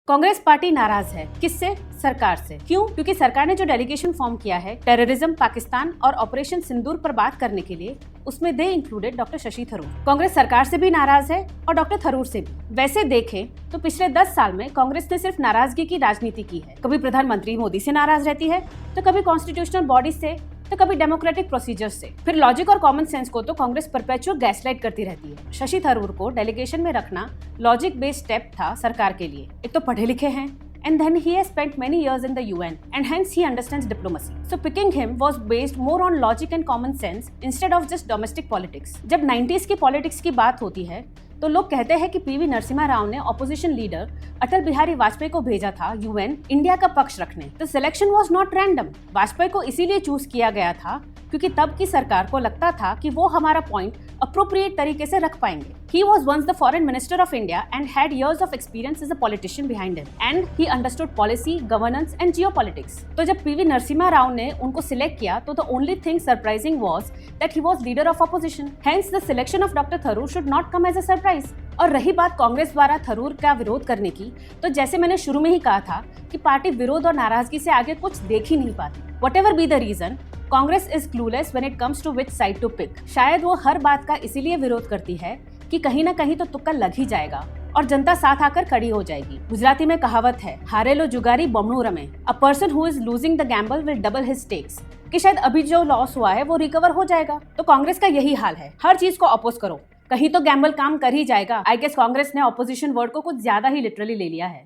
Congress party नाराज है। किससे? सरकार से। क्यों? क्योंकि सरकार ने जो डेलीगेशन फॉर्म किया है टेररिज्म, पाकिस्तान और ऑपरेशन सिंदूर पर बात करने के लिए, उसमें दे इंक्लूडेड डॉक्टर शशि थरूर। कांग्रेस सरकार से भी नाराज है और डॉक्टर थरूर से भी। वैसे देखें तो पिछले 10 साल में कांग्रेस ने सिर्फ नाराजगी की राजनीति की है। कभी प्रधानमंत्री मोदी से नाराज रहती है, तो कभी कॉन्स्टिट्यूशनल बॉडी से, तो कभी डेमोक्रेटिक प्रोसीजर से। फिर लॉजिक और कॉमन सेंस को तो कांग्रेस परपेचुअल गैसलाइट करती रहती है। शशि थरूर को डेलीगेशन में रखना लॉजिक बेस्ड स्टेप था सरकार के लिए। एक तो पढ़े लिखे हैं, and then he has spent many years in the UN and hence he understands diplomacy. So picking him was based more on logic and common sense instead of just domestic politics. जब 90s की politics की बात होती है तो लोग कहते हैं कि पीवी नरसिम्हा राव ने ऑपोजिशन लीडर अटल बिहारी वाजपेयी को भेजा था यूएन इंडिया का पक्ष रखने। The selection was not random. Vajpayee को इसीलिए चूज किया गया था क्योंकि तब की सरकार को लगता था कि वो हमारा पॉइंट अप्रोप्रिएट तरीके से रख पाएंगे। He was once the foreign minister of India and had years of experience as a politician behind him, and he understood policy, governance and geopolitics. तो जब पीवी नरसिम्हा राव ने उनको सिलेक्ट किया तो the only thing surprising was that he was leader of opposition. Hence the selection of Dr. Tharoor should not come as a surprise. और रही बात कांग्रेस द्वारा थरूर का विरोध करने की, तो जैसे मैंने शुरू में ही कहा था कि पार्टी विरोध और नाराजगी से आगे कुछ देख ही नहीं पाती। Whatever be the reason, Congress is clueless when it comes to which side to pick. शायद वो हर बात का इसीलिए विरोध करती है कि कहीं ना कहीं तो तुक्का लग ही जाएगा और जनता साथ आकर खड़ी हो जाएगी। गुजराती में कहावत है, हारेलो जुगारी बमणू रमे। A person who is losing the Gamble will double his stakes. कि शायद अभी जो लॉस हुआ है वो रिकवर हो जाएगा। तो कांग्रेस का यही हाल है, हर चीज को अपोज करो, कहीं तो गैम्बल काम कर ही जाएगा। आई गेस कांग्रेस ने ऑपोजिशन वर्ड को कुछ ज्यादा ही लिटरली ले लिया है।